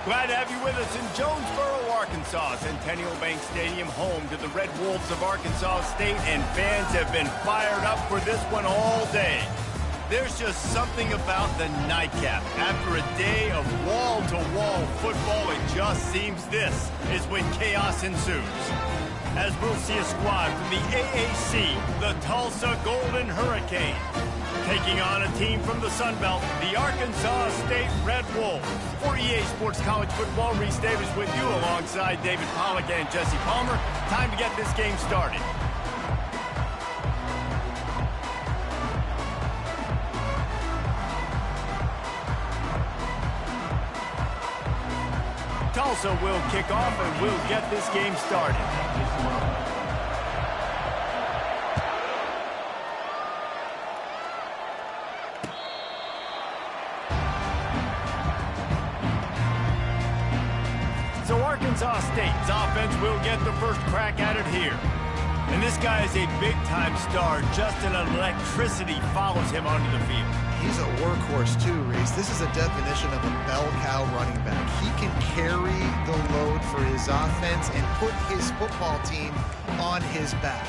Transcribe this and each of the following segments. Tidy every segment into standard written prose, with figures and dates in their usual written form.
Glad to have you with us in Jonesboro, Arkansas. Centennial Bank Stadium, home to the Red Wolves of Arkansas State, and fans have been fired up for this one all day. There's just something about the nightcap. After a day of wall-to-wall football, it just seems this is when chaos ensues. As we'll see a squad from the AAC, the Tulsa Golden Hurricane, taking on a team from the Sun Belt, the Arkansas State Red Wolves. For EA Sports College Football, Reese Davis with you alongside David Pollack and Jesse Palmer. Time to get this game started. Tulsa will kick off and we'll get this game started. So Arkansas State's offense will get the first crack at it here. And this guy is a big-time star. Just an electricity follows him onto the field. He's a workhorse too, Reese. This is a definition of a bell cow running back. He can carry the load for his offense and put his football team on his back.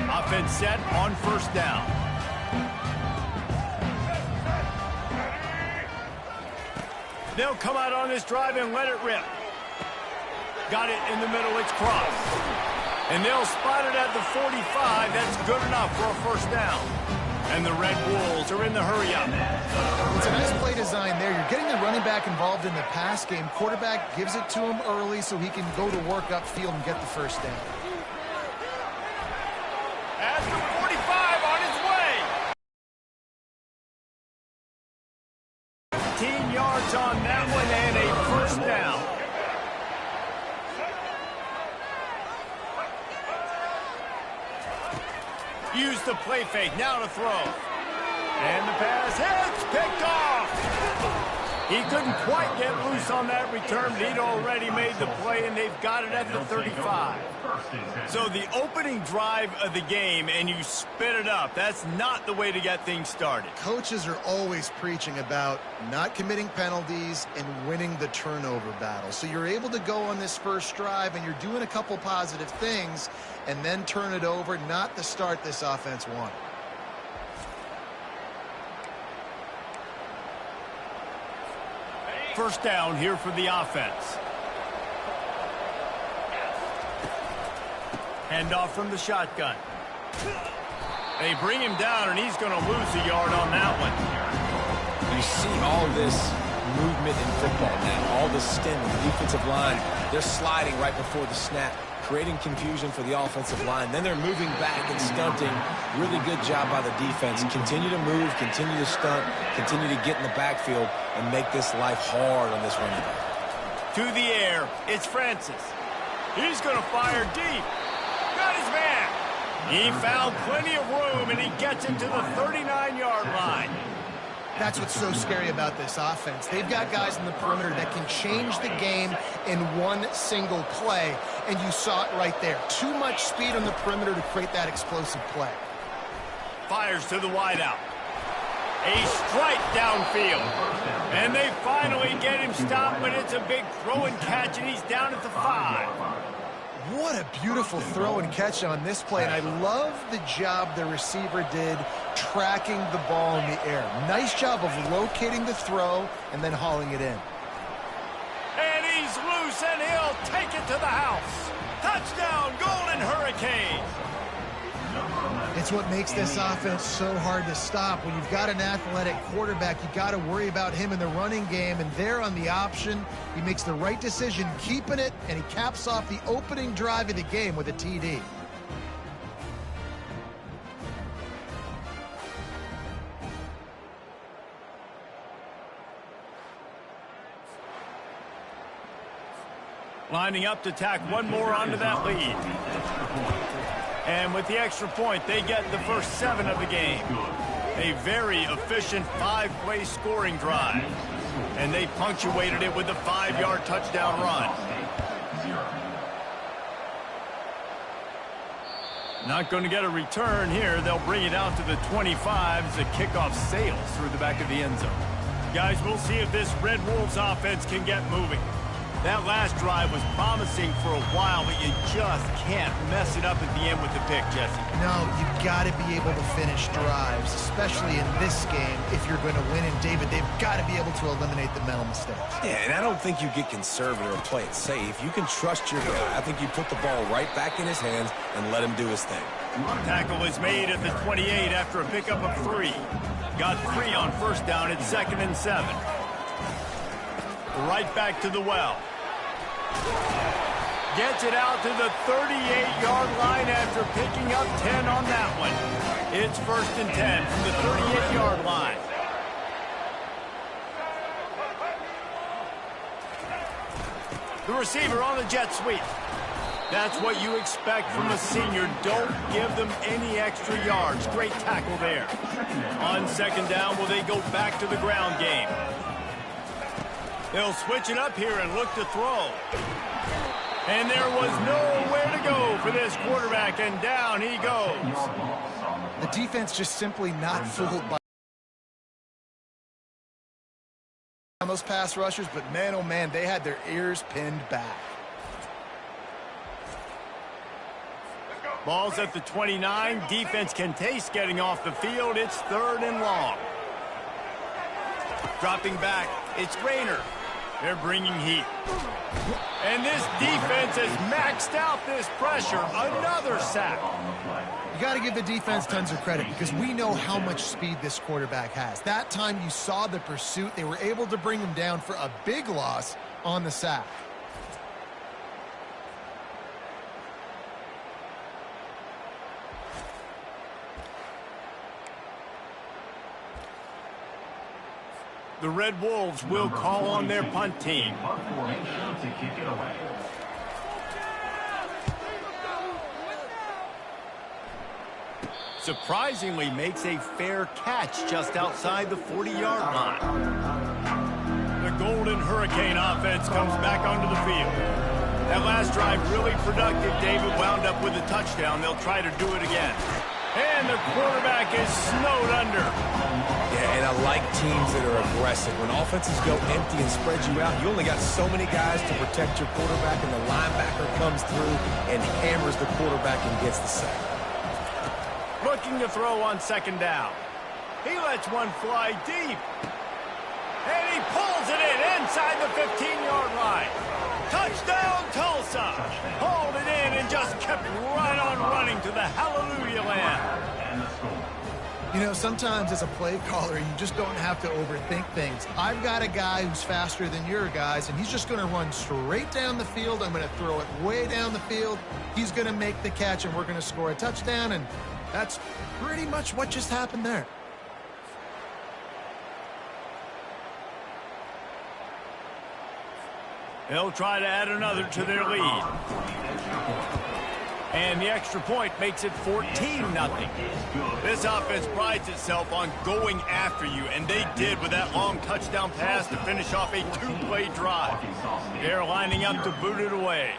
Offense set on first down. They'll come out on this drive and let it rip. Got it in the middle, it's crossed. And they'll spot it at the 45. That's good enough for a first down. And the Red Wolves are in the hurry-up. It's a nice play design there. You're getting the running back involved in the pass game. Quarterback gives it to him early so he can go to work upfield and get the first down. At the 45 on his way. 15 yards on that one and a first down. Use the play fake, now to throw. And the pass hits, picked off. He couldn't quite get loose on that return, but he'd already made the play, and they've got it at the 35. So the opening drive of the game, and you spit it up. That's not the way to get things started. Coaches are always preaching about not committing penalties and winning the turnover battle. So you're able to go on this first drive, and you're doing a couple positive things, and then turn it over, not the start this offense wanted. First down here for the offense. Handoff from the shotgun. They bring him down, and he's going to lose a yard on that one. You see all this movement in football now. All the stem of the defensive line. They're sliding right before the snap, creating confusion for the offensive line. Then they're moving back and stunting. Really good job by the defense. Continue to move, continue to stunt, continue to get in the backfield and make this life hard on this running back. To the air, it's Francis. He's going to fire deep. Got his man. He found plenty of room, and he gets it to the 39-yard line. That's what's so scary about this offense. They've got guys in the perimeter that can change the game in one single play, and you saw it right there. Too much speed on the perimeter to create that explosive play. Fires to the wideout. A strike downfield. And they finally get him stopped, but it's a big throw and catch, and he's down at the 5. What a beautiful throw and catch on this play, and I love the job the receiver did tracking the ball in the air. Nice job of locating the throw and then hauling it in. And he's loose, and he'll take it to the house. Touchdown, Golden Hurricane. It's what makes this offense so hard to stop. When you've got an athletic quarterback, you got to worry about him in the running game, and there on the option, he makes the right decision keeping it, and he caps off the opening drive of the game with a TD. Lining up to tack one more onto that lead. And with the extra point, they get the first 7 of the game. A very efficient 5-play scoring drive. And they punctuated it with a 5-yard touchdown run. Not going to get a return here. They'll bring it out to the 25 as the kickoff sails through the back of the end zone. Guys, we'll see if this Red Wolves offense can get moving. That last drive was promising for a while, but you just can't mess it up at the end with the pick, Jesse. No, you've got to be able to finish drives, especially in this game. If you're going to win, and David, they've got to be able to eliminate the mental mistakes. Yeah, and I don't think you get conservative or play it safe. You can trust your guy. I think you put the ball right back in his hands and let him do his thing. Tackle is made at the 28 after a pickup of 3. Got 3 on first down at 2nd and 7. Right back to the well. Gets it out to the 38-yard line after picking up 10 on that one. It's 1st and 10 from the 38-yard line. The receiver on the jet sweep. That's what you expect from a senior. Don't give them any extra yards. Great tackle there. On 2nd down, will they go back to the ground game? They'll switch it up here and look to throw. And there was nowhere to go for this quarterback, and down he goes. The defense just simply not fooled by those pass rushers, but man, oh man, they had their ears pinned back. Ball's at the 29. Defense can taste getting off the field. It's 3rd and long. Dropping back, it's Rayner. They're bringing heat. And this defense has maxed out this pressure. Another sack. You got to give the defense tons of credit because we know how much speed this quarterback has. That time you saw the pursuit. They were able to bring him down for a big loss on the sack. The Red Wolves will call on their punt team. Surprisingly makes a fair catch just outside the 40-yard line. The Golden Hurricane offense comes back onto the field. That last drive really productive. David wound up with a touchdown. They'll try to do it again. And the quarterback is snowed under. Yeah, and I like teams that are aggressive. When offenses go empty and spread you out, you only got so many guys to protect your quarterback, and the linebacker comes through and hammers the quarterback and gets the sack. Looking to throw on 2nd down. He lets one fly deep. And he pulls it in inside the 15-yard line. Touchdown, Tulsa. Hauled it in and just kept right on running to the hallelujah land. You know, sometimes as a play caller, you just don't have to overthink things. I've got a guy who's faster than your guys, and he's just going to run straight down the field. I'm going to throw it way down the field. He's going to make the catch, and we're going to score a touchdown, and that's pretty much what just happened there. They'll try to add another to their lead. And the extra point makes it 14-0. This offense prides itself on going after you, and they did with that long touchdown pass to finish off a 2-play drive. They're lining up to boot it away.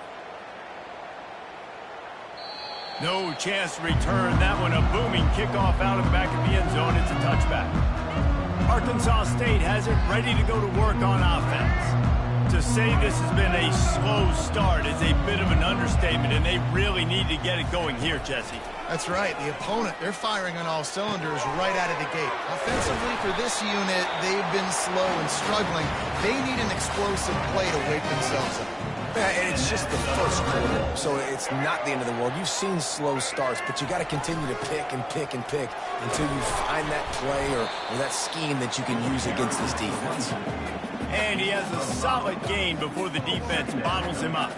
No chance to return. That one a booming kickoff out of the back of the end zone. It's a touchback. Arkansas State has it ready to go to work on offense. To say this has been a slow start is a bit of an understatement, and they really need to get it going here, Jesse. That's right. The opponent, they're firing on all cylinders right out of the gate. Offensively, for this unit, they've been slow and struggling. They need an explosive play to wake themselves up. Yeah, and it's just the first quarter, so it's not the end of the world. You've seen slow starts, but you got to continue to pick and pick and pick until you find that play or that scheme that you can use against this defense. And he has a solid gain before the defense bottles him up.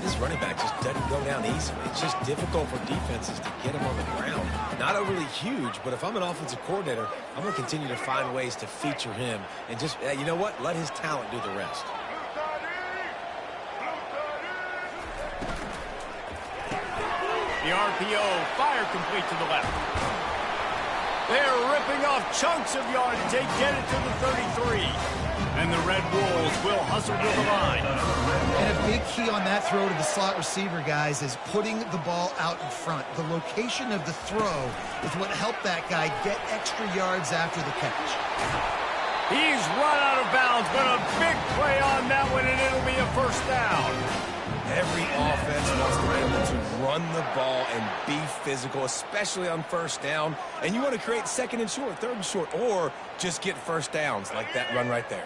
This running back just doesn't go down easily. It's just difficult for defenses to get him on the ground. Not overly huge, but if I'm an offensive coordinator, I'm going to continue to find ways to feature him and just, you know what, let his talent do the rest. The RPO, fire complete to the left. They're ripping off chunks of yardage. They get it to the 33. And the Red Wolves will hustle to the line. And a big key on that throw to the slot receiver, guys, is putting the ball out in front. The location of the throw is what helped that guy get extra yards after the catch. He's run out of bounds, but a big play on that one, and it'll be a first down. Every offense wants to be able to run the ball and be physical, especially on first down. And you want to create second and short, third and short, or just get first downs like that run right there.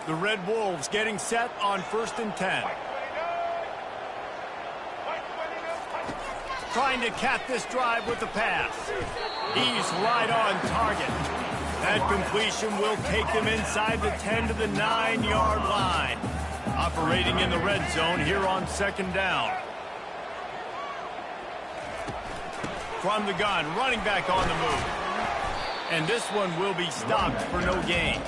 The Red Wolves getting set on 1st and 10. Trying to cap this drive with the pass. He's right on target. That completion will take them inside the 10 to the 9-yard line. Operating in the red zone here on 2nd down. From the gun, running back on the move. And this one will be stopped for no gain.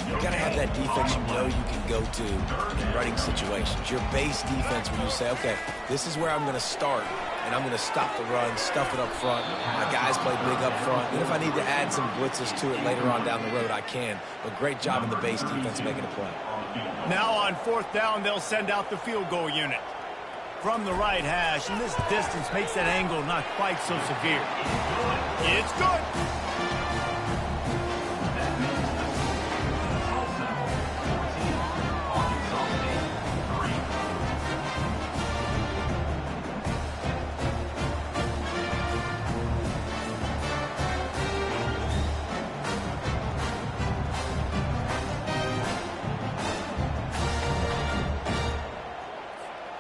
You got to have that defense you know you can go to in running situations. Your base defense where you say, okay, this is where I'm going to start, and I'm going to stop the run, stuff it up front. My guys play big up front. And if I need to add some blitzes to it later on down the road, I can. But great job in the base defense making a play. Now on 4th down, they'll send out the field goal unit. From the right hash, and this distance makes that angle not quite so severe. It's good.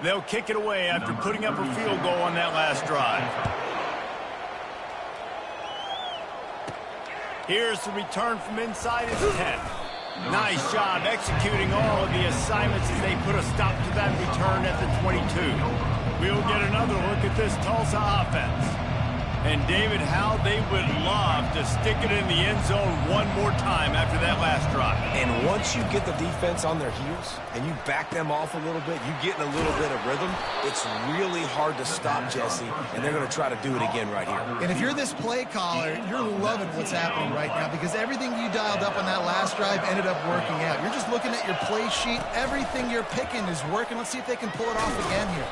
They'll kick it away after putting up a field goal on that last drive. Here's the return from inside his 10. Nice job executing all of the assignments as they put a stop to that return at the 22. We'll get another look at this Tulsa offense. And David, how they would love to stick it in the end zone one more time after that last drive. And once you get the defense on their heels and you back them off a little bit, you get in a little bit of rhythm, it's really hard to stop, Jesse, and they're going to try to do it again right here. And if you're this play caller, you're loving what's happening right now because everything you dialed up on that last drive ended up working out. You're just looking at your play sheet. Everything you're picking is working. Let's see if they can pull it off again here.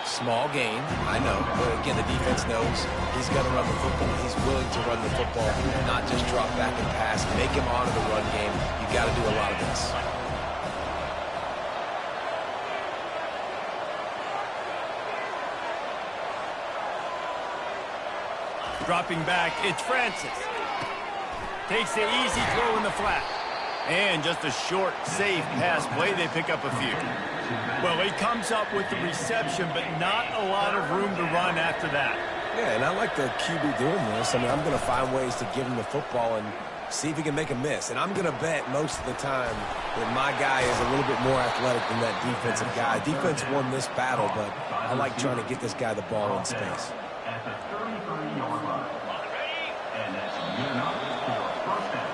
Small gain, I know, but again, the defense knows he's going to run the football. He's willing to run the football, not just drop back and pass, make him honor the run game. You got to do a lot of this. Dropping back, it's Francis. Takes the easy throw in the flat. And just a short, safe pass play, they pick up a few. Well, he comes up with the reception, but not a lot of room to run after that. Yeah, and I like the QB doing this. I mean, I'm going to find ways to give him the football and see if he can make a miss. And I'm going to bet most of the time that my guy is a little bit more athletic than that defensive guy. Defense won this battle, but I like trying to get this guy the ball in space. At the 33-yard line. And that's good enough for first down.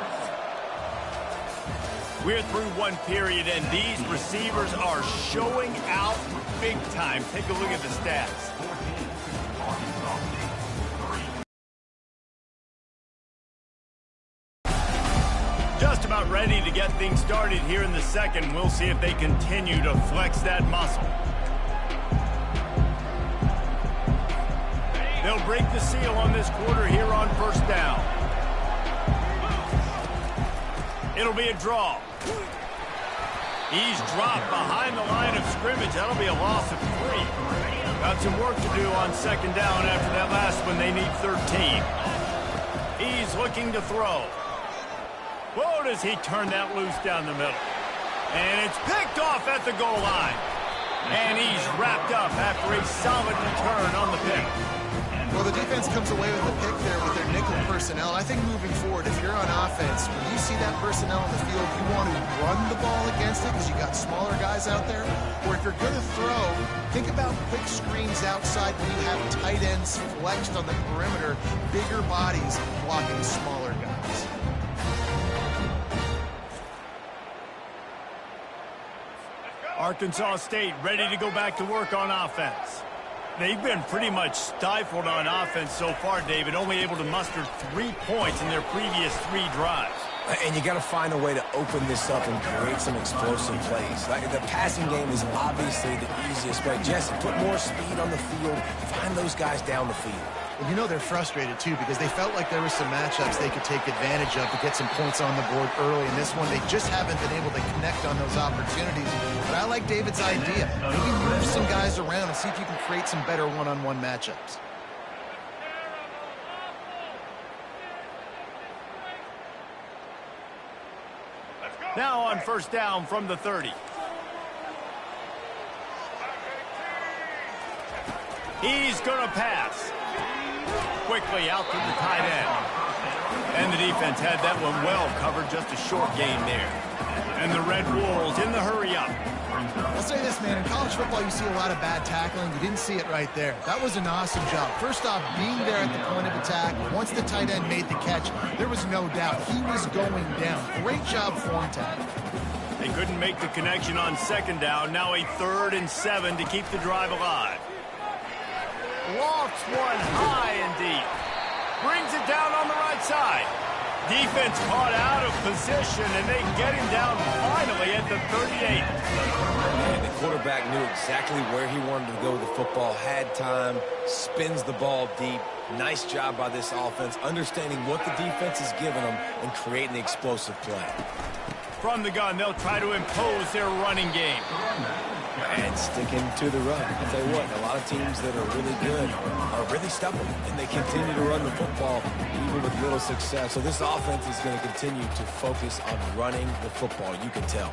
We're through one period, and these receivers are showing out big time. Take a look at the stats. Just about ready to get things started here in the second. We'll see if they continue to flex that muscle. They'll break the seal on this quarter here on 1st down. It'll be a draw. He's dropped behind the line of scrimmage. That'll be a loss of 3. Got some work to do on 2nd down after that last one. They need 13. He's looking to throw. Whoa, does he turn that loose down the middle. And it's picked off at the goal line. And he's wrapped up after a solid return on the pick. Well, the defense comes away with a pick there with their nickel personnel. I think moving forward, if you're on offense, when you see that personnel on the field, you want to run the ball against it because you got smaller guys out there. Or if you're going to throw, think about quick screens outside when you have tight ends flexed on the perimeter, bigger bodies blocking smaller guys. Arkansas State ready to go back to work on offense. They've been pretty much stifled on offense so far, David, only able to muster 3 points in their previous 3 drives. And you got to find a way to open this up and create some explosive plays. Like the passing game is obviously the easiest way. Jesse, put more speed on the field. Find those guys down the field. Well, you know they're frustrated, too, because they felt like there were some matchups they could take advantage of to get some points on the board early. In this one, they just haven't been able to connect on those opportunities. But I like David's idea. Maybe move some guys around and see if you can create some better one-on-one matchups. Now on first down from the 30. He's going to pass. Quickly out to the tight end. And the defense had that one well covered, just a short gain there. And the Red Wolves in the hurry-up. I'll say this, man. In college football, you see a lot of bad tackling. You didn't see it right there. That was an awesome job. First off, being there at the point of attack. Once the tight end made the catch, there was no doubt he was going down. Great job form tackle. They couldn't make the connection on second down. Now a 3rd and 7 to keep the drive alive. Lofts one high and deep. Brings it down on the right side. Defense caught out of position, and they get him down finally at the 38. And the quarterback knew exactly where he wanted to go with the football, had time, spins the ball deep. Nice job by this offense, understanding what the defense is giving them and creating the explosive play. From the gun, they'll try to impose their running game. And sticking to the run. I'll tell you what, a lot of teams that are really good are really stubborn, and they continue to run the football even with little success. So this offense is going to continue to focus on running the football, you can tell.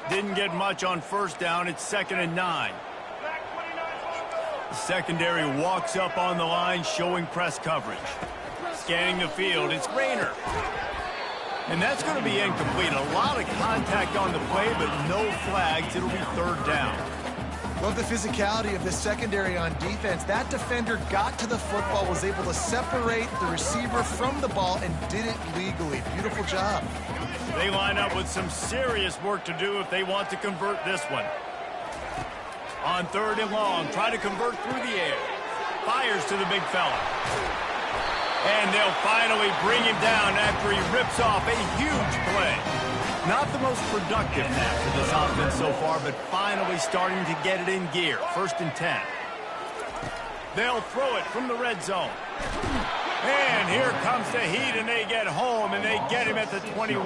Didn't get much on first down. It's 2nd and 9. The secondary walks up on the line, showing press coverage. Scanning the field, it's Rayner. And that's going to be incomplete. A lot of contact on the play, but no flags. It'll be 3rd down. Love the physicality of the secondary on defense. That defender got to the football, was able to separate the receiver from the ball, and did it legally. Beautiful job. They line up with some serious work to do if they want to convert this one. On 3rd and long, try to convert through the air. Fires to the big fella. And they'll finally bring him down after he rips off a huge play. Not the most productive half for this offense so far, but finally starting to get it in gear. 1st and 10. They'll throw it from the red zone. And here comes the heat, and they get home, and they get him at the 21.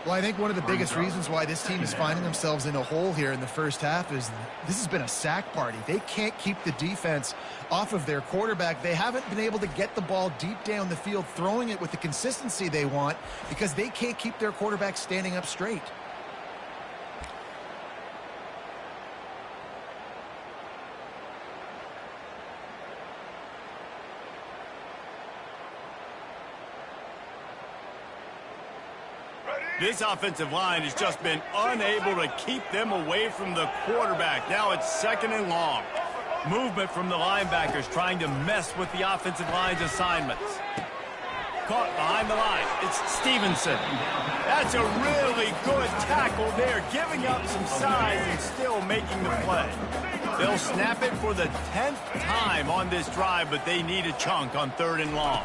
Well, I think one of the biggest reasons why this team is finding themselves in a hole here in the first half is this has been a sack party. They can't keep the defense off of their quarterback. They haven't been able to get the ball deep down the field, throwing it with the consistency they want, because they can't keep their quarterback standing up straight. This offensive line has just been unable to keep them away from the quarterback. Now it's 2nd and long. Movement from the linebackers trying to mess with the offensive line's assignments. Caught behind the line. It's Stevenson. That's a really good tackle there, giving up some size and still making the play. They'll snap it for the 10th time on this drive, but they need a chunk on 3rd and long.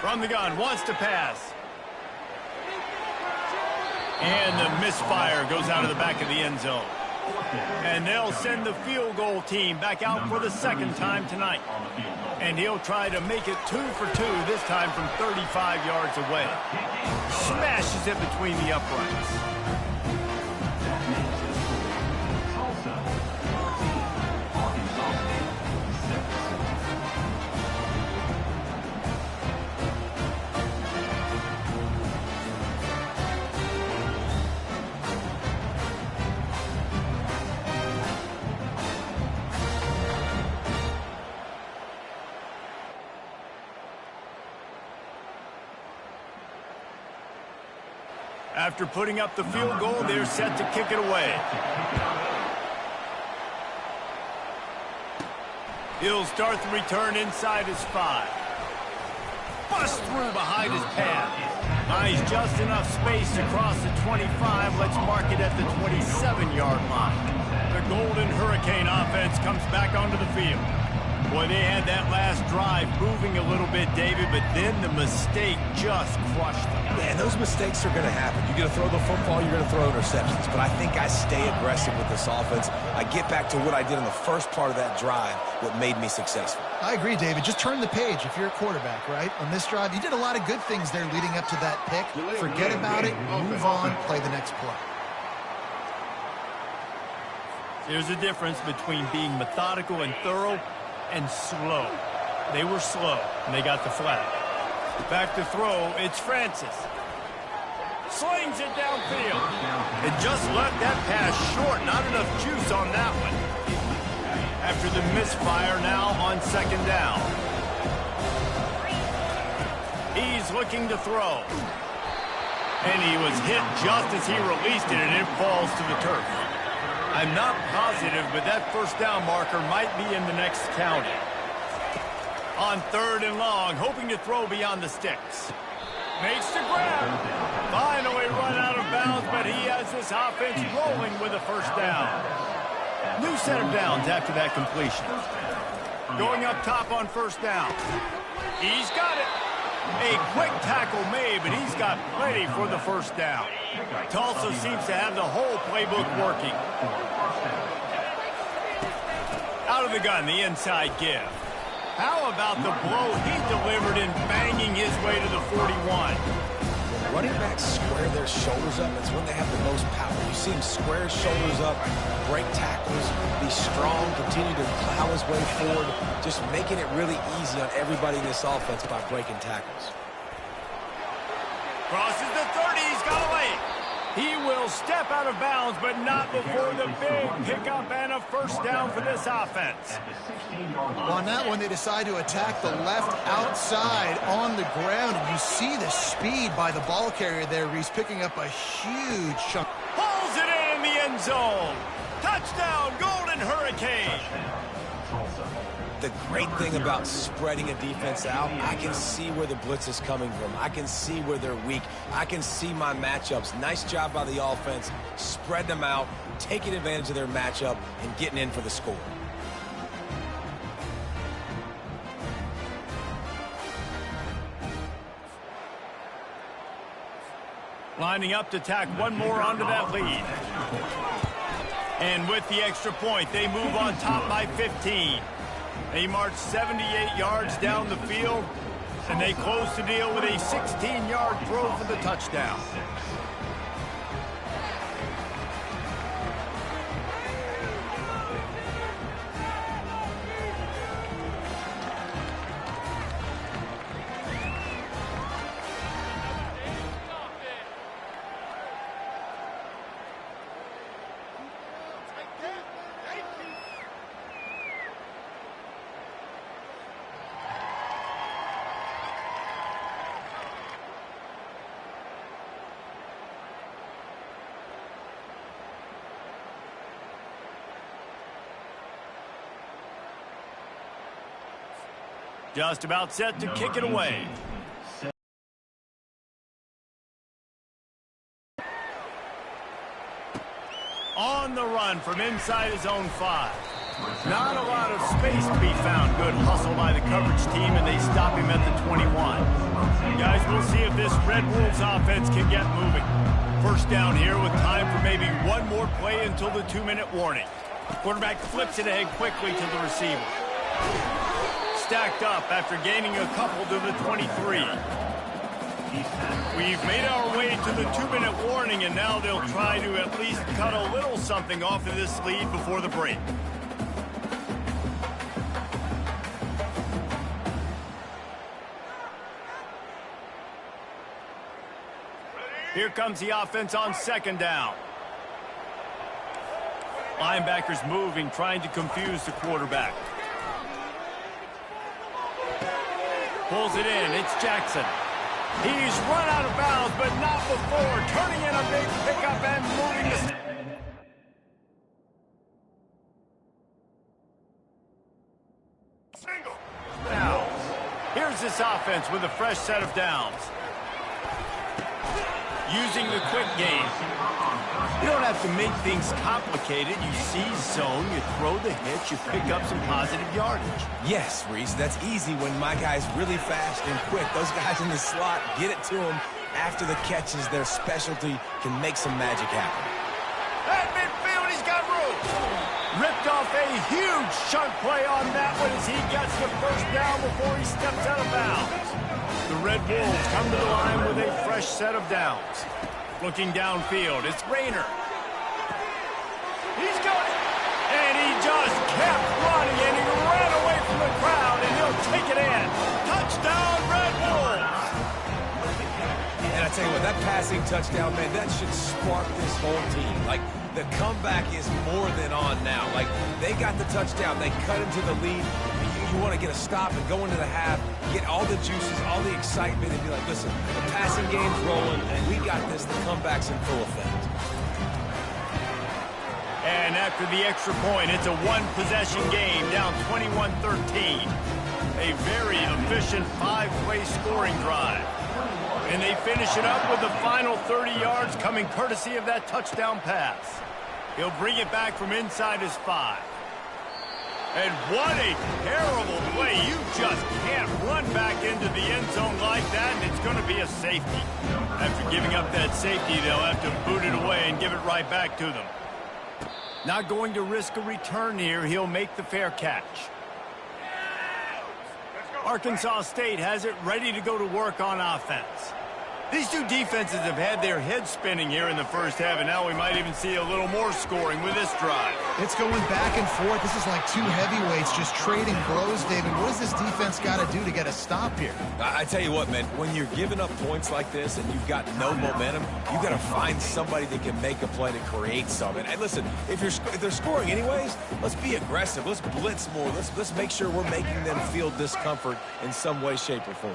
From the gun, wants to pass. And the misfire goes out of the back of the end zone. And they'll send the field goal team back out for the 2nd time tonight. And he'll try to make it 2 for 2, this time from 35 yards away. Smashes it between the uprights. After putting up the field goal, they're set to kick it away. He'll start the return inside his 5. Bust through behind his pad. Buys just enough space to cross the 25. Let's mark it at the 27-yard line. The Golden Hurricane offense comes back onto the field. Boy, they had that last drive moving a little bit, David, but then the mistake just crushed them. Yeah, and those mistakes are going to happen. You're going to throw the football, you're going to throw interceptions. But I think I stay aggressive with this offense. I get back to what I did in the first part of that drive, what made me successful. I agree, David. Just turn the page if you're a quarterback, right? On this drive, you did a lot of good things there leading up to that pick. Forget about it, move on, play the next play. There's a difference between being methodical and thorough and slow. They were slow, and they got the flag. Back to throw, it's Francis. Slings it downfield. And just left that pass short. Not enough juice on that one. After the misfire now on second down. He's looking to throw. And he was hit just as he released it, and it falls to the turf. I'm not positive, but that first down marker might be in the next county. On third and long, hoping to throw beyond the sticks. Makes the grab. Finally run out of bounds, but he has this offense rolling with a first down. New set of downs after that completion. Going up top on first down. He's got it. A quick tackle made, but he's got plenty for the first down. Tulsa seems to have the whole playbook working. Out of the gun, the inside give. How about the blow he delivered in banging his way to the 41? When running backs square their shoulders up, it's when they have the most power. You see him square his shoulders up, break tackles, be strong, continue to plow his way forward, just making it really easy on everybody in this offense by breaking tackles. Crosses the 30, he's got away. He will step out of bounds, but not before the big pickup and a first down for this offense. Well, on that one, they decide to attack the left outside on the ground, and you see the speed by the ball carrier there. He's picking up a huge chunk. Pulls it in the end zone. Touchdown, Golden Hurricane. The great thing about spreading a defense out, I can see where the blitz is coming from. I can see where they're weak. I can see my matchups. Nice job by the offense. Spread them out, taking advantage of their matchup, and getting in for the score. Lining up to tack one more onto that lead. And with the extra point, they move on top by 15. They march 78 yards down the field, and they close the deal with a 16-yard throw for the touchdown. Just about set to kick it away. On the run from inside his own 5. Not a lot of space to be found. Good hustle by the coverage team, and they stop him at the 21. Guys, we'll see if this Red Wolves offense can get moving. First down here with time for maybe one more play until the 2-minute warning. Quarterback flips it ahead quickly to the receiver. Stacked up after gaining a couple to the 23. We've made our way to the 2-minute warning, and now they'll try to at least cut a little something off of this lead before the break. Here comes the offense on second down. Linebackers moving, trying to confuse the quarterback. Pulls it in. It's Jackson. He's run out of bounds, but not before. Turning in a big pickup and moving the... Single. Now, here's this offense with a fresh set of downs. using the quick game. You don't have to make things complicated. You see zone, you throw the hitch, you pick up some positive yardage. Yes, Reese, that's easy when my guy's really fast and quick. Those guys in the slot, get it to them after the catches. Their specialty can make some magic happen. At midfield, he's got room. Ripped off a huge chunk play on that one as he gets the first down before he steps out of bounds. The Red Wolves come to the line with a fresh set of downs. Looking downfield, it's Rayner. He's got it. And he just kept running, and he ran away from the crowd, and he'll take it in. Touchdown, Red Wolves. And I tell you what, that passing touchdown, man, that should spark this whole team. Like, the comeback is more than on now. Like, they got the touchdown. They cut into the lead. You want to get a stop and go into the half, get all the juices, all the excitement, and be like, listen, the passing game's rolling, and we got this. The comeback's in full effect. And after the extra point, it's a one-possession game, down 21-13. A very efficient five-play scoring drive. And they finish it up with the final 30 yards coming courtesy of that touchdown pass. He'll bring it back from inside his 5. And what a terrible play. You just can't run back into the end zone like that, and it's going to be a safety. After giving up that safety, they'll have to boot it away and give it right back to them. Not going to risk a return here. He'll make the fair catch. Arkansas State has it ready to go to work on offense. These two defenses have had their heads spinning here in the first half, and now we might even see a little more scoring with this drive. It's going back and forth. This is like two heavyweights just trading blows, David. What does this defense got to do to get a stop here? I tell you what, man, when you're giving up points like this and you've got no momentum, you got to find somebody that can make a play to create something. And listen, if they're scoring anyways, let's be aggressive. Let's blitz more. Let's make sure we're making them feel discomfort in some way, shape, or form.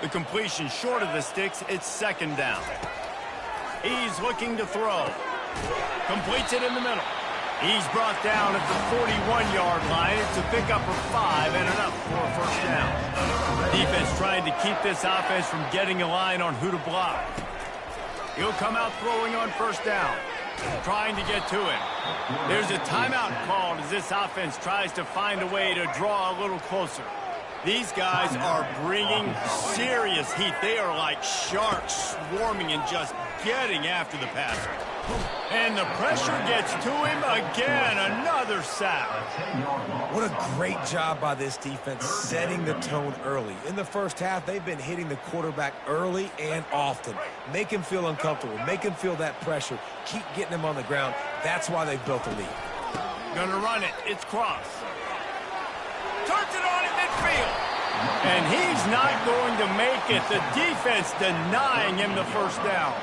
The completion short of the sticks, it's second down. He's looking to throw. Completes it in the middle. He's brought down at the 41-yard line. It's a pickup of 5 and enough for a first down. Defense trying to keep this offense from getting a line on who to block. He'll come out throwing on first down. Trying to get to him. There's a timeout called as this offense tries to find a way to draw a little closer. These guys are bringing serious heat. They are like sharks swarming and just getting after the passer. And the pressure gets to him again. Another sack. What a great job by this defense setting the tone early. In the first half, they've been hitting the quarterback early and often. Make him feel uncomfortable. Make him feel that pressure. Keep getting him on the ground. That's why they've built a lead. Gonna run it. It's Cross. Turns it on in midfield. And he's not going to make it. The defense denying him the first down.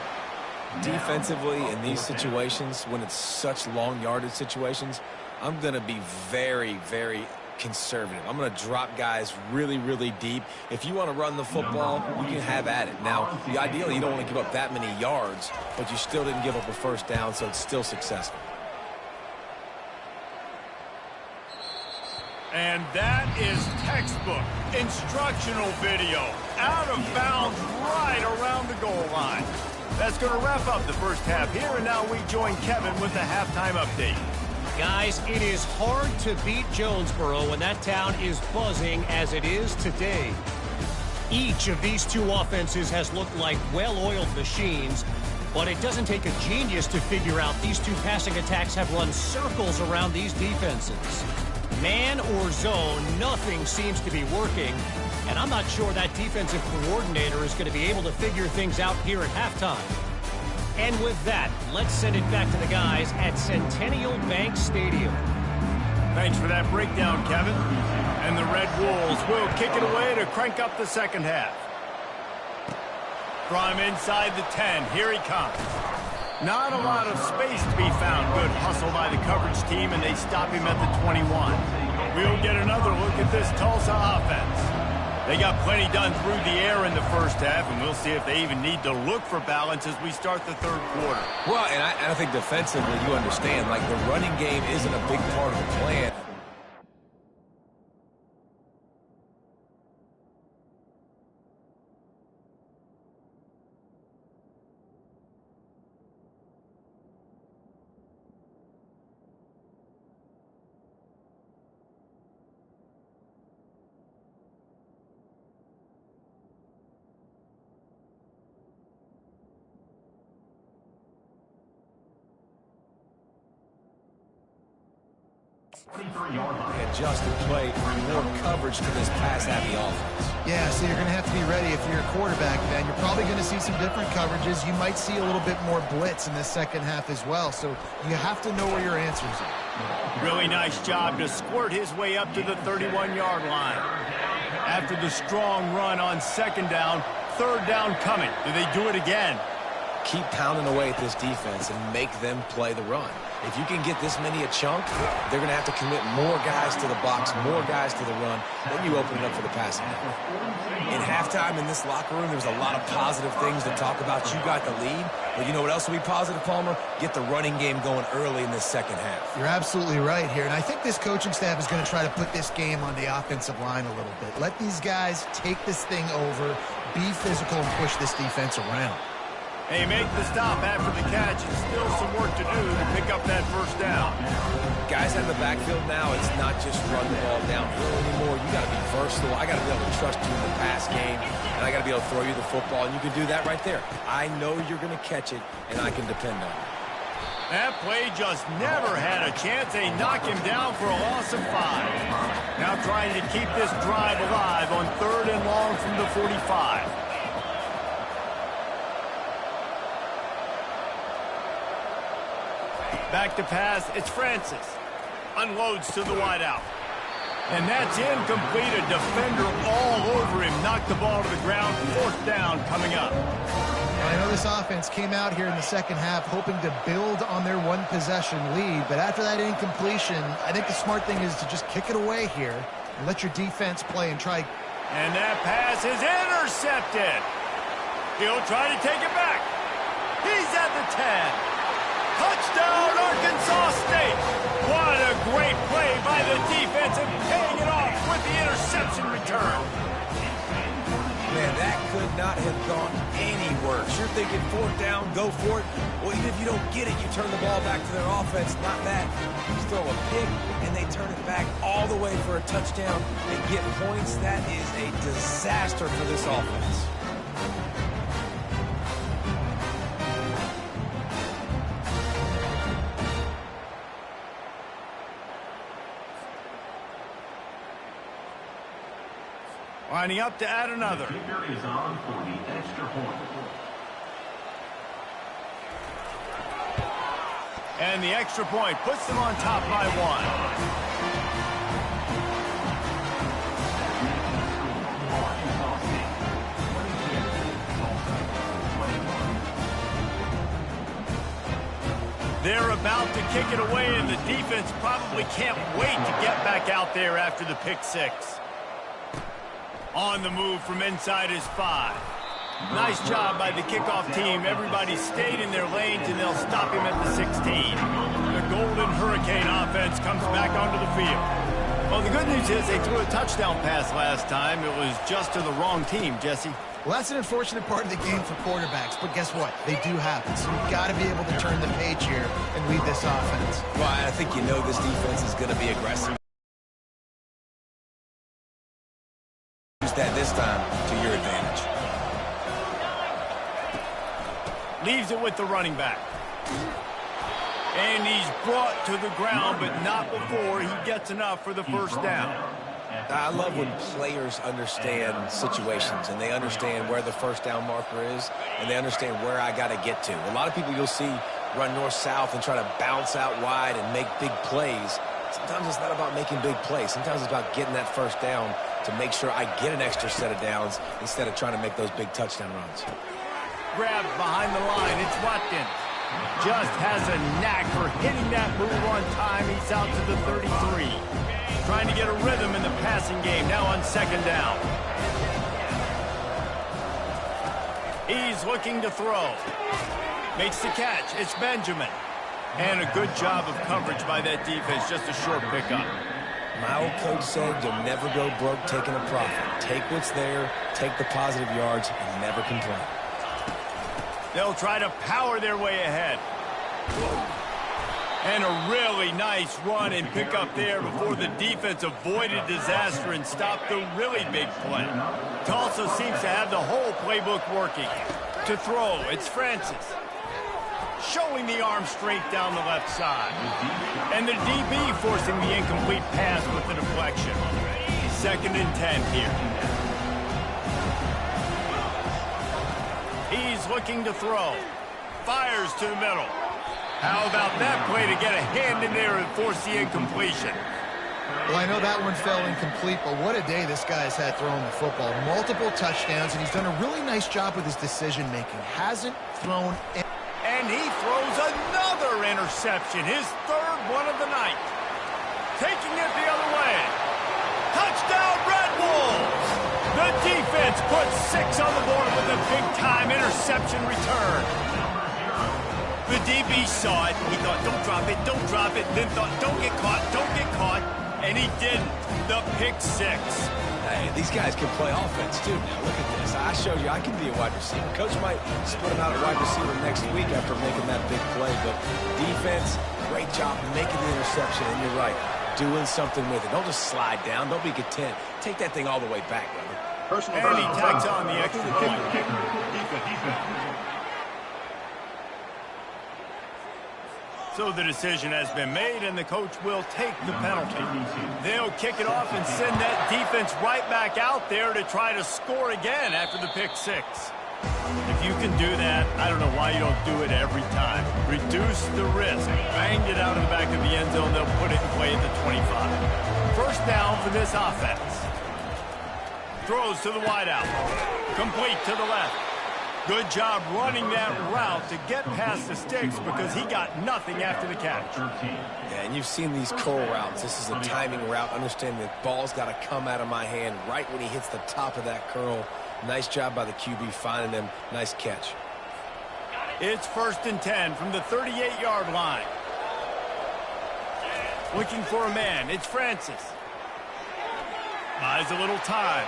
Defensively, in these situations, when it's such long yardage situations, I'm going to be very, very conservative. I'm going to drop guys really, really deep. If you want to run the football, you can have at it. Now, ideally, you don't want to give up that many yards, but you still didn't give up a first down, so it's still successful. And that is textbook instructional video. Out of bounds right around the goal line. That's going to wrap up the first half here, and now we join Kevin with the halftime update. Guys, it is hard to beat Jonesboro when that town is buzzing as it is today. Each of these two offenses has looked like well-oiled machines, but it doesn't take a genius to figure out these two passing attacks have run circles around these defenses. Man or zone, nothing seems to be working, and I'm not sure that defensive coordinator is going to be able to figure things out here at halftime. And with that, let's send it back to the guys at Centennial Bank Stadium. Thanks for that breakdown, Kevin. And the Red Wolves will kick it away to crank up the second half. From inside the 10, here he comes. Not a lot of space to be found. Good hustle by the coverage team, and they stop him at the 21. We'll get another look at this Tulsa offense. They got plenty done through the air in the first half, and we'll see if they even need to look for balance as we start the third quarter. Well, and I think defensively, you understand, like the running game isn't a big part of the plan. They adjust and play more coverage to this pass-happy offense. Yeah, so you're going to have to be ready if you're a quarterback, then. You're probably going to see some different coverages. You might see a little bit more blitz in the second half as well, so you have to know where your answers are. Really nice job to squirt his way up to the 31-yard line. After the strong run on second down, third down coming. Do they do it again? Keep pounding away at this defense and make them play the run. If you can get this many a chunk, they're going to have to commit more guys to the box, more guys to the run. Then you open it up for the passing game. In halftime in this locker room, there was a lot of positive things to talk about. You got the lead. But you know what else will be positive, Palmer? Get the running game going early in the second half. You're absolutely right here. And I think this coaching staff is going to try to put this game on the offensive line a little bit. Let these guys take this thing over, be physical, and push this defense around. They make the stop after the catch, and still some work to do to pick up that first down. Guys out of the backfield now, it's not just run the ball downhill anymore. You got to be versatile. I got to be able to trust you in the pass game, and I got to be able to throw you the football, and you can do that right there. I know you're going to catch it, and I can depend on it. That play just never had a chance. They knock him down for a loss of 5. Now trying to keep this drive alive on 3rd and long from the 45. Back to pass, it's Francis. Unloads to the wideout. And that's incomplete. A defender all over him. Knocked the ball to the ground. 4th down coming up. I know this offense came out here in the second half hoping to build on their one-possession lead, but after that incompletion, I think the smart thing is to just kick it away here and let your defense play and try. And that pass is intercepted. He'll try to take it back. He's at the 10. Touchdown, Arkansas State. What a great play by the defense and paying it off with the interception return. Man, that could not have gone any worse. You're thinking 4th down, go for it. Well, even if you don't get it, you turn the ball back to their offense. Not that. You throw a pick, and they turn it back all the way for a touchdown. They get points. That is a disaster for this offense. Lining up to add another. Kicker is on for the extra point. And the extra point puts them on top by 1. They're about to kick it away, and the defense probably can't wait to get back out there after the pick 6. On the move from inside his 5. Nice job by the kickoff team. Everybody stayed in their lanes, and they'll stop him at the 16. The Golden Hurricane offense comes back onto the field. Well, the good news is they threw a touchdown pass last time. It was just to the wrong team, Jesse. Well, that's an unfortunate part of the game for quarterbacks, but guess what? They do happen, so you've got to be able to turn the page here and lead this offense. Well, I think you know this defense is going to be aggressive. That this time to your advantage. Leaves it with the running back. And he's brought to the ground, but not before he gets enough for the first down. I love when players understand situations and they understand where the first down marker is and they understand where I got to get to. A lot of people you'll see run north-south and try to bounce out wide and make big plays. Sometimes it's not about making big plays. Sometimes it's about getting that first down to make sure I get an extra set of downs instead of trying to make those big touchdown runs. Grab behind the line. It's Watkins. Just has a knack for hitting that move on time. He's out to the 33. Trying to get a rhythm in the passing game now on second down. He's looking to throw. Makes the catch. It's Benjamin. And a good job of coverage by that defense. Just a short pickup. My old coach said you'll never go broke taking a profit. Take what's there, take the positive yards, and never complain. They'll try to power their way ahead. And a really nice run and pick up there before the defense avoided disaster and stopped the really big play. Tulsa seems to have the whole playbook working. To throw, it's Francis. showing the arm straight down the left side. And the DB forcing the incomplete pass with the deflection. 2nd and 10 here. He's looking to throw. Fires to the middle. How about that play to get a hand in there and force the incompletion? Well, I know that one fell incomplete, but what a day this guy's had throwing the football. Multiple touchdowns, and he's done a really nice job with his decision-making. Hasn't thrown... And he throws another interception, his 3rd one of the night. Taking it the other way. Touchdown, Red Wolves! The defense puts 6 on the board with a big-time interception return. The DB saw it. He thought, don't drop it. Then thought, don't get caught. And he didn't. The pick 6. Hey, these guys can play offense, too. Now, look at this. I showed you I can be a wide receiver. Coach might split him out at wide receiver next week after making that big play. But defense, great job making the interception. And you're right, doing something with it. Don't just slide down. Don't be content. Take that thing all the way back, brother. And he tacks on the extra point. So the decision has been made, and the coach will take the penalty. They'll kick it off and send that defense right back out there to try to score again after the pick 6. If you can do that, I don't know why you don't do it every time. Reduce the risk. Banged it out of the back of the end zone. They'll put it in play at the 25. 1st down for this offense. Throws to the wideout. Complete to the left. Good job running that route to get past the sticks because he got nothing after the catch. Yeah, and you've seen these curl routes. This is a timing route. Understand the ball's got to come out of my hand right when he hits the top of that curl. Nice job by the QB finding him. Nice catch. It's 1st and 10 from the 38-yard line. Looking for a man. It's Francis. Buys a little time.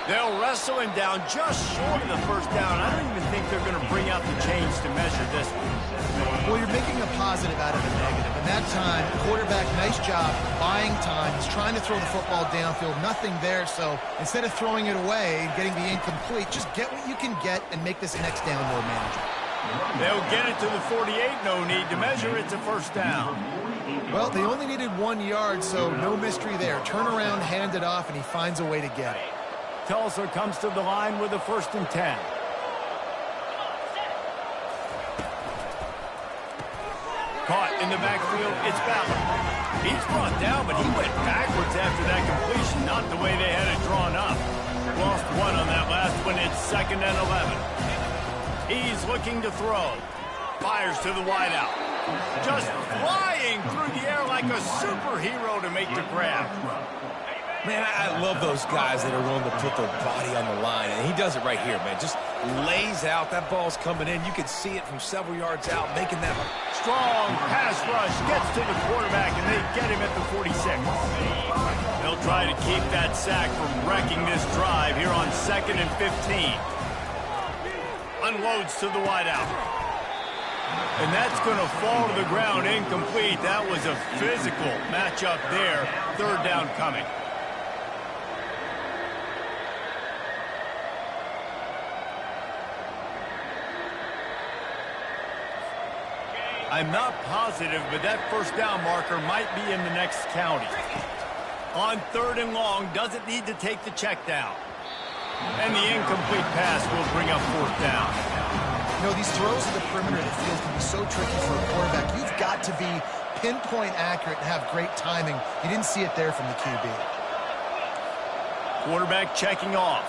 They'll wrestle him down just short of the 1st down. I don't even think they're going to bring out the chains to measure this one. Well, you're making a positive out of a negative. And that time, quarterback, nice job, buying time. He's trying to throw the football downfield. Nothing there, so instead of throwing it away and getting the incomplete, just get what you can get and make this next down more manageable. They'll get it to the 48. No need to measure. It's a 1st down. Well, they only needed 1 yard, so no mystery there. Turn around, hand it off, and he finds a way to get it. Tulsa comes to the line with a 1st and 10. Caught in the backfield, it's Ballard. He's brought down, but he went backwards after that completion, not the way they had it drawn up. Lost 1 on that last one. It's 2nd and 11. He's looking to throw. Fires to the wideout. Just flying through the air like a superhero to make the grab. Man, I love those guys that are willing to put their body on the line, and he does it right here, man. Just lays out. That ball's coming in. You can see it from several yards out, making that strong pass rush. Gets to the quarterback, and they get him at the 46. They'll try to keep that sack from wrecking this drive here on 2nd and 15. Unloads to the wideout. And that's going to fall to the ground incomplete. That was a physical matchup there. 3rd down coming. I'm not positive, but that 1st down marker might be in the next county. On 3rd and long, doesn't need to take the check down. And the incomplete pass will bring up 4th down. You know, these throws at the perimeter of the field can be so tricky for a quarterback. You've got to be pinpoint accurate and have great timing. You didn't see it there from the QB. Quarterback checking off.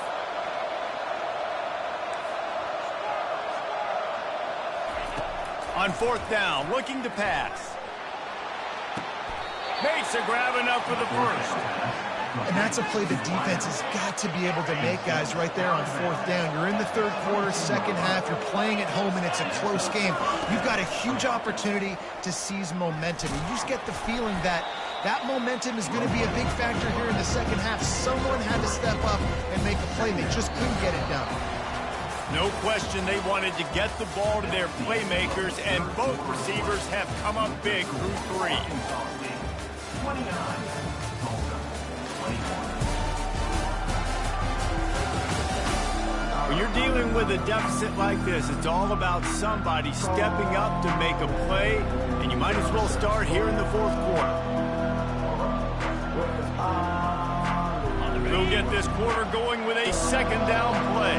On 4th down, looking to pass. Makes a grab enough for the 1st. And that's a play the defense has got to be able to make, guys, right there on 4th down. You're in the 3rd quarter, 2nd half. You're playing at home, and it's a close game. You've got a huge opportunity to seize momentum. You just get the feeling that that momentum is going to be a big factor here in the 2nd half. Someone had to step up and make a play. They just couldn't get it done. No question they wanted to get the ball to their playmakers, and both receivers have come up big through 3. 29. When you're dealing with a deficit like this, it's all about somebody stepping up to make a play, and you might as well start here in the fourth quarter. We'll get this quarter going with a second down play.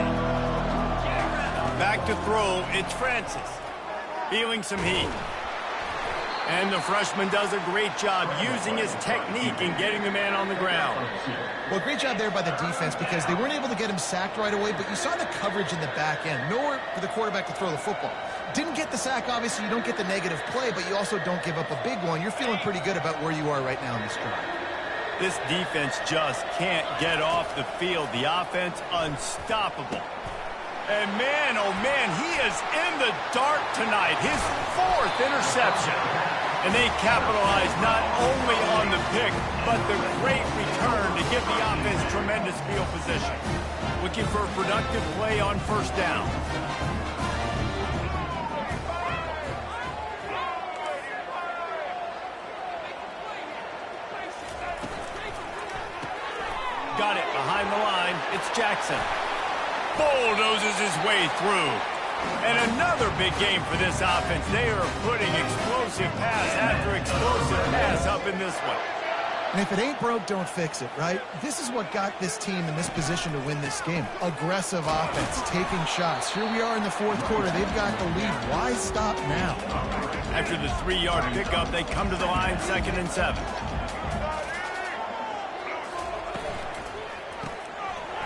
Back to throw, it's Francis. Feeling some heat. And the freshman does a great job using his technique and getting the man on the ground. Well, great job there by the defense because they weren't able to get him sacked right away, but you saw the coverage in the back end. Nowhere for the quarterback to throw the football. Didn't get the sack, obviously. You don't get the negative play, but you also don't give up a big one. You're feeling pretty good about where you are right now in this drive. This defense just can't get off the field. The offense unstoppable. And man, oh man, he is in the dark tonight. His 4th interception. And they capitalize not only on the pick, but the great return to give the offense tremendous field position. Looking for a productive play on first down. Got it behind the line. It's Jackson. Bulldozes his way through. And another big game for this offense. They are putting explosive pass after explosive pass up in this one. And if it ain't broke, don't fix it, right? This is what got this team in this position to win this game. Aggressive offense, taking shots. Here we are in the fourth quarter. They've got the lead. Why stop now? After the 3-yard pickup, they come to the line 2nd and 7.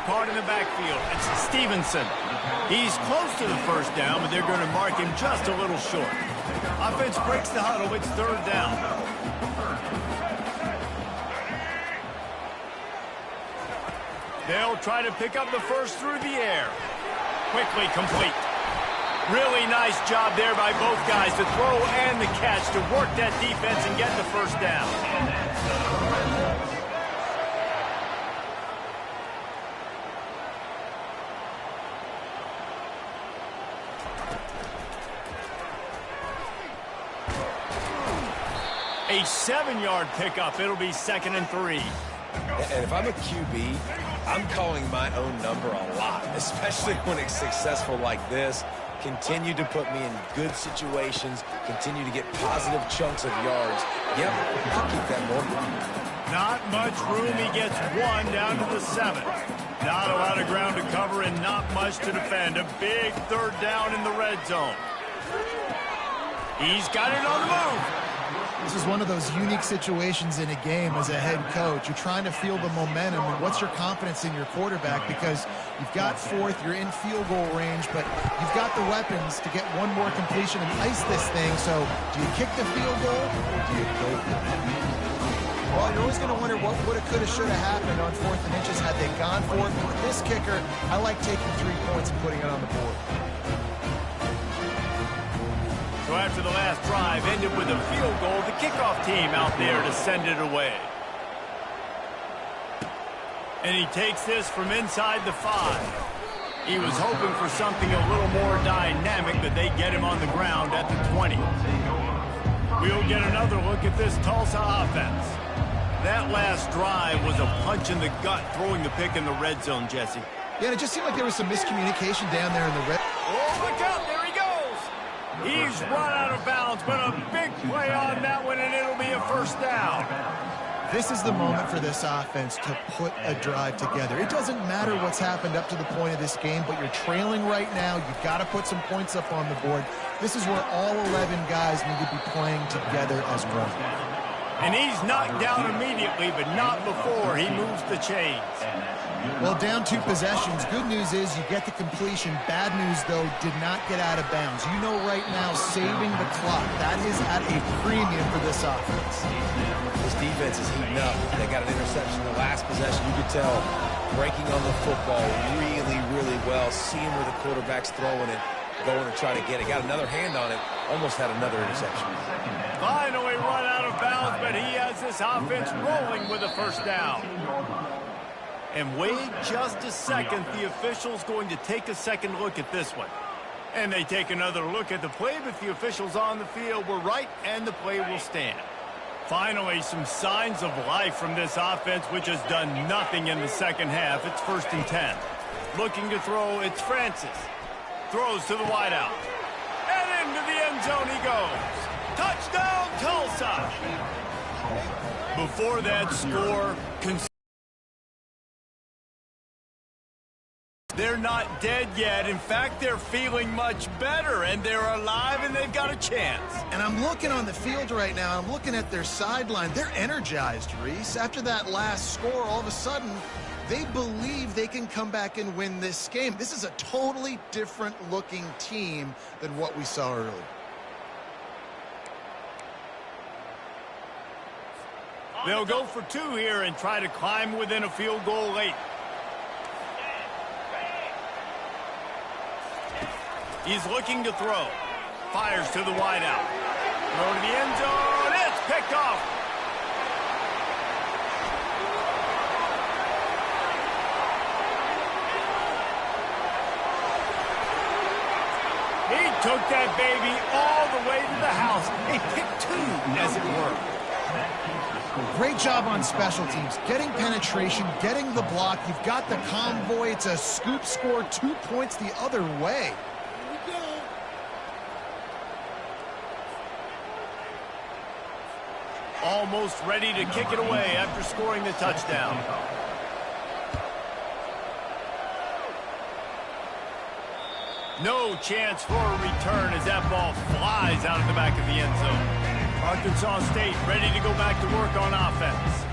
Caught in the backfield. It's Stevenson. He's close to the first down, but they're going to mark him just a little short. Offense breaks the huddle. It's 3rd down. They'll try to pick up the first through the air. Quickly complete. Really nice job there by both guys to throw and the catch to work that defense and get the first down. A 7-yard pickup. It'll be 2nd and 3. And if I'm a QB, I'm calling my own number a lot, especially when it's successful like this. Continue to put me in good situations. Continue to get positive chunks of yards. Yep, I'll keep that more. Not much room. He gets 1 down to the 7. Not a lot of ground to cover and not much to defend. A big 3rd down in the red zone. He's got it on the move. This is one of those unique situations in a game as a head coach. You're trying to feel the momentum, and what's your confidence in your quarterback? Because you've got 4th, you're in field goal range, but you've got the weapons to get one more completion and ice this thing. So do you kick the field goal, or do you go for it? Well, you're always going to wonder what woulda, coulda, shoulda happened on 4th and inches had they gone for it. But with this kicker, I like taking 3 points and putting it on the board. So after the last drive ended with a field goal, the kickoff team out there to send it away. And he takes this from inside the 5. He was hoping for something a little more dynamic, but they get him on the ground at the 20. We'll get another look at this Tulsa offense. That last drive was a punch in the gut, throwing the pick in the red zone, Jesse. Yeah, and it just seemed like there was some miscommunication down there in the red. Oh, look out, there he goes. He's run out of bounds, but a big play on that one, and it'll be a first down. This is the moment for this offense to put a drive together. It doesn't matter what's happened up to the point of this game, but you're trailing right now. You've got to put some points up on the board. This is where all 11 guys need to be playing together as one. And he's knocked down immediately, but not before he moves the chains. Well, down 2 possessions. Good news is you get the completion. Bad news, though, did not get out of bounds. You know right now, saving the clock, that is at a premium for this offense. This defense is heating up. They got an interception in the last possession. You could tell breaking on the football really, really well, seeing where the quarterback's throwing it, going to try to get it. Got another hand on it, almost had another interception. Finally run out of bounds, but he has this offense rolling with a first down. And wait just a second, the official's going to take a second look at this one. And they take another look at the play, but the officials on the field were right, and the play will stand. Finally, some signs of life from this offense, which has done nothing in the second half. It's 1st and 10. Looking to throw, it's Francis. Throws to the wideout. And into the end zone he goes. Touchdown, Tulsa! Before that score, they're not dead yet. In fact, they're feeling much better, and they're alive, and they've got a chance. And I'm looking on the field right now. I'm looking at their sideline. They're energized, Reese. After that last score, all of a sudden, they believe they can come back and win this game. This is a totally different-looking team than what we saw earlier. They'll go for 2 here and try to climb within a field goal late. He's looking to throw. Fires to the wideout. Throw to the end zone. It's picked off. He took that baby all the way to the house. A pick 2, as it were. Great job on special teams. Getting penetration, getting the block. You've got the convoy. It's a scoop score, 2 points the other way. Almost ready to kick it away after scoring the touchdown. No chance for a return as that ball flies out of the back of the end zone. Arkansas State ready to go back to work on offense.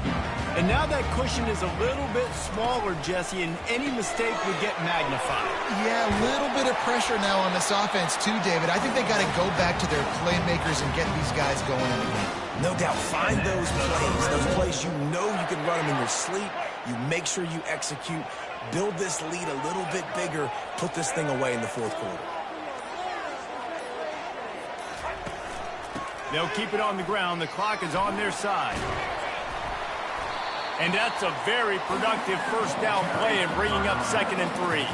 And now that cushion is a little bit smaller, Jesse, and any mistake would get magnified. Yeah, a little bit of pressure now on this offense too, David. I think they got to go back to their playmakers and get these guys going in the game. No doubt. Find those plays you know you can run them in your sleep. You make sure you execute. Build this lead a little bit bigger. Put this thing away in the fourth quarter. They'll keep it on the ground. The clock is on their side. And that's a very productive first down play and bringing up 2nd and 3.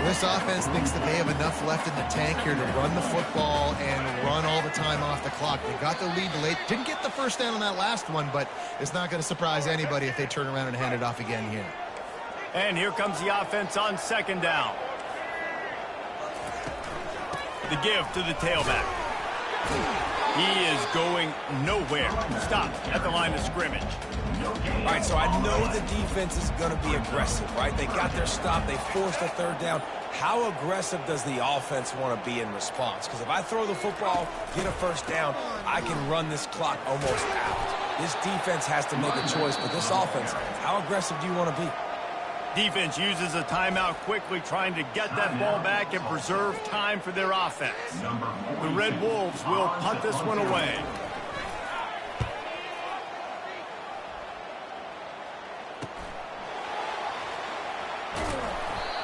This offense thinks that they have enough left in the tank here to run the football and run all the time off the clock. They got the lead late. Didn't get the first down on that last one, but it's not going to surprise anybody if they turn around and hand it off again here. And here comes the offense on 2nd down. The give to the tailback. He is going nowhere. Stop at the line of scrimmage. All right, so I know the defense is going to be aggressive, right? They got their stop. They forced a 3rd down. How aggressive does the offense want to be in response? Because if I throw the football, get a 1st down, I can run this clock almost out. This defense has to make a choice, but this offense, how aggressive do you want to be? Defense uses a timeout quickly, trying to get that ball back and preserve time for their offense. The Red Wolves will punt this one away.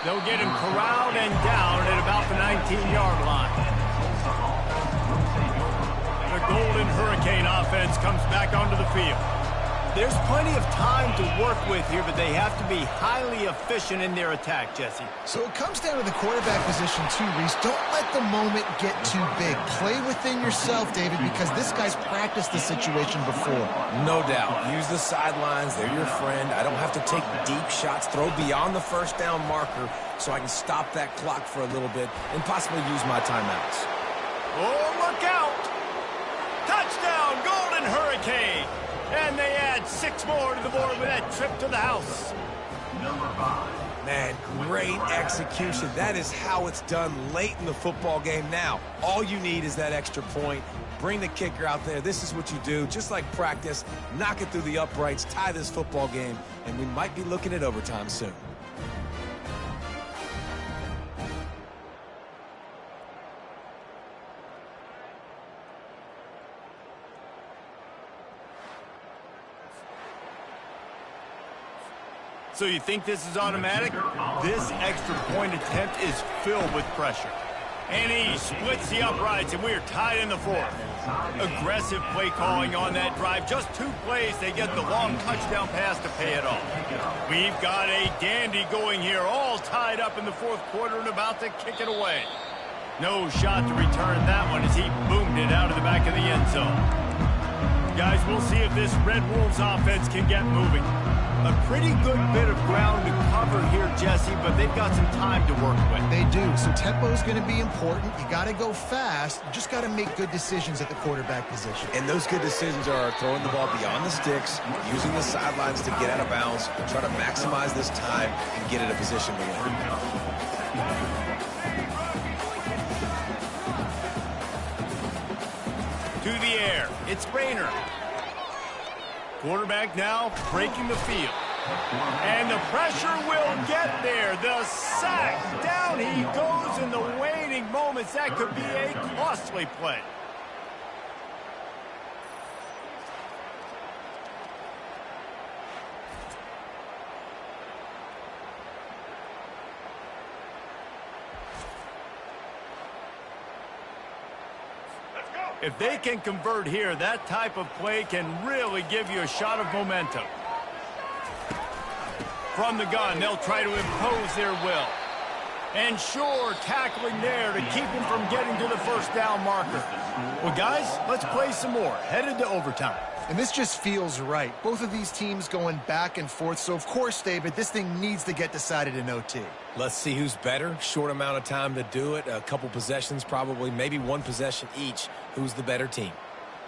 They'll get him corralled and down at about the 19-yard line. The Golden Hurricane offense comes back onto the field. There's plenty of time to work with here, but they have to be highly efficient in their attack, Jesse. So it comes down to the quarterback position too, Reese. Don't let the moment get too big. Play within yourself, David, because this guy's practiced the situation before. No doubt. Use the sidelines. They're your friend. I don't have to take deep shots. Throw beyond the 1st down marker so I can stop that clock for a little bit and possibly use my timeouts. Oh, look out! Touchdown, Golden Hurricane! And they add 6 more to the board with that trip to the house. Number 5. Man, great execution. That is how it's done late in the football game now. All you need is that extra point. Bring the kicker out there. This is what you do. Just like practice, knock it through the uprights, tie this football game, and we might be looking at overtime soon. So you think this is automatic? This extra point attempt is filled with pressure. And he splits the uprights, and we're tied in the 4th. Aggressive play calling on that drive. Just 2 plays, they get the long touchdown pass to pay it off. We've got a dandy going here, all tied up in the 4th quarter and about to kick it away. No shot to return that one as he boomed it out of the back of the end zone. Guys, we'll see if this Red Wolves offense can get moving. A pretty good bit of ground to cover here Jesse, but they've got some time to work with. They do. So tempo is going to be important. You got to go fast. You just got to make good decisions at the quarterback position. And those good decisions are throwing the ball beyond the sticks, using the sidelines to get out of bounds, and try to maximize this time and get in a position to win. To the air. It's Rayner. Quarterback now breaking the field. And the pressure will get there. The sack. Down he goes in the waning moments. That could be a costly play. If they can convert here, that type of play can really give you a shot of momentum. From the gun, they'll try to impose their will. And sure, tackling there to keep him from getting to the first down marker. Well, guys, let's play some more. Headed to overtime. And this just feels right. Both of these teams going back and forth. So, of course, David, this thing needs to get decided in OT. Let's see who's better. Short amount of time to do it. A couple possessions probably, maybe one possession each. Who's the better team?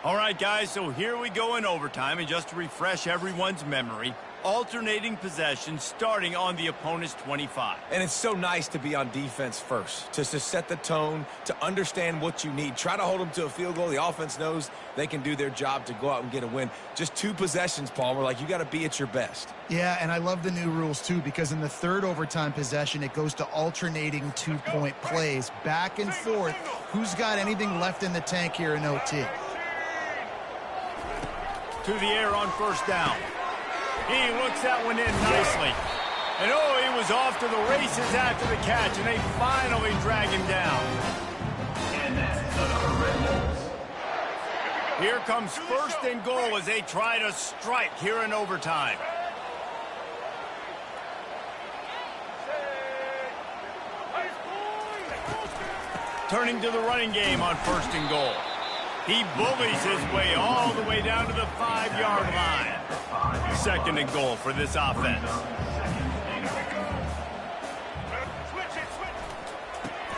All right, guys, so here we go in overtime. And just to refresh everyone's memory, alternating possessions starting on the opponent's 25. And it's so nice to be on defense first, to set the tone, to understand what you need. Try to hold them to a field goal. The offense knows they can do their job to go out and get a win. Just 2 possessions, Palmer. Like, you got to be at your best. Yeah, and I love the new rules, too, because in the third overtime possession, it goes to alternating 2-point plays, back and forth. Who's got anything left in the tank here in OT? To the air on first down. He looks that one in nicely. And oh, he was off to the races after the catch, and they finally drag him down. And that's another Red Wolves. Here comes first and goal as they try to strike here in overtime. Turning to the running game on first and goal. He bullies his way all the way down to the 5-yard line. Second and goal for this offense.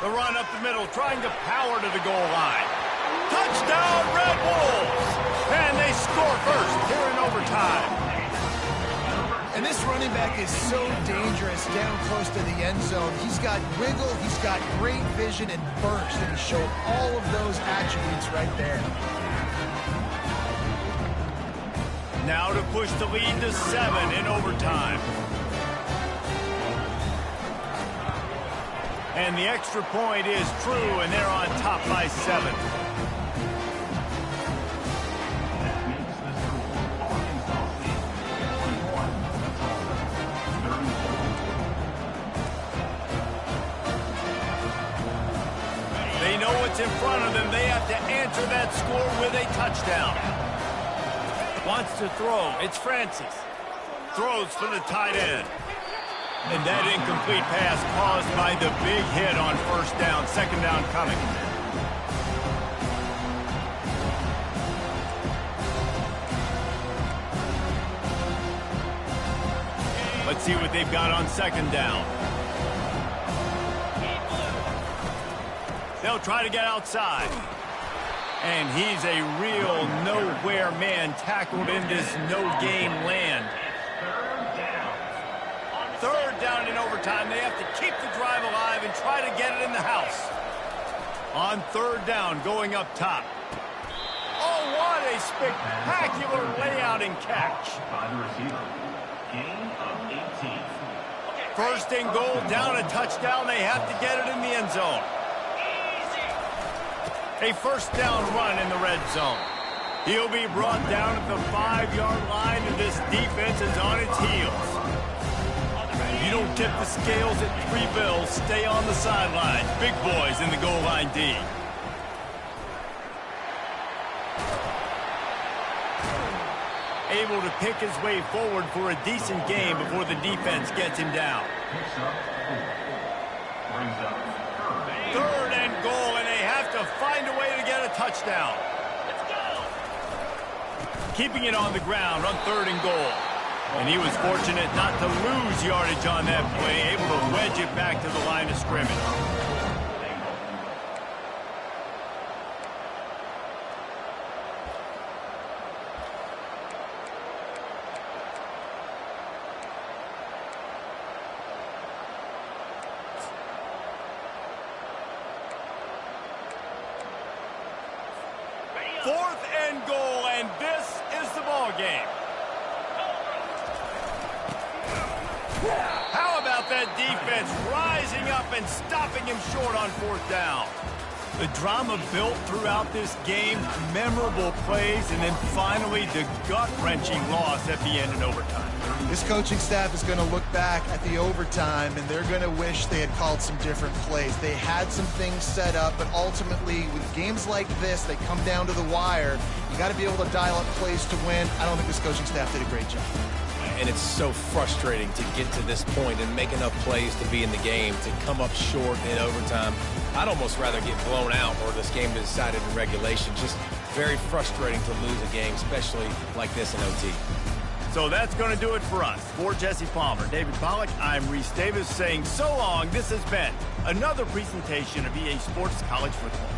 The run up the middle, trying to power to the goal line. Touchdown, Red Wolves! And they score first here in overtime. And this running back is so dangerous down close to the end zone. He's got wiggle, he's got great vision and burst, and he showed all of those attributes right there. Now to push the lead to 7 in overtime. And the extra point is true, and they're on top by 7. They know what's in front of them. They have to answer that score with a touchdown. Wants to throw. It's Francis. Throws for the tight end. And that incomplete pass caused by the big hit on first down. Second down coming. Let's see what they've got on second down. They'll try to get outside. And he's a real nowhere man tackled in this no-game land. Third down in overtime. They have to keep the drive alive and try to get it in the house. On third down, going up top. Oh, what a spectacular layout and catch. By the receiver. Gain of 18. First and goal, down a touchdown. They have to get it in the end zone. A first down run in the red zone. He'll be brought down at the 5-yard line, and this defense is on its heels. You don't tip the scales at 3 bills. Stay on the sideline. Big boys in the goal line D. Able to pick his way forward for a decent game before the defense gets him down. Third and goal, and they have to find a way to get a touchdown. Keeping it on the ground on third and goal. And he was fortunate not to lose yardage on that play, able to wedge it back to the line of scrimmage. Fourth and goal, and this is the ball game. How about that defense rising up and stopping him short on fourth down? The drama built throughout this game, memorable plays, and then finally the gut-wrenching loss at the end in overtime. This coaching staff is going to look back at the overtime, and they're going to wish they had called some different plays. They had some things set up, but ultimately, with games like this, they come down to the wire. You got to be able to dial up plays to win. I don't think this coaching staff did a great job. And it's so frustrating to get to this point and make enough plays to be in the game, to come up short in overtime. I'd almost rather get blown out or this game be decided in regulation. Just very frustrating to lose a game, especially like this in OT. So that's going to do it for us. For Jesse Palmer, David Pollack, I'm Reese Davis saying so long. This has been another presentation of EA Sports College Football.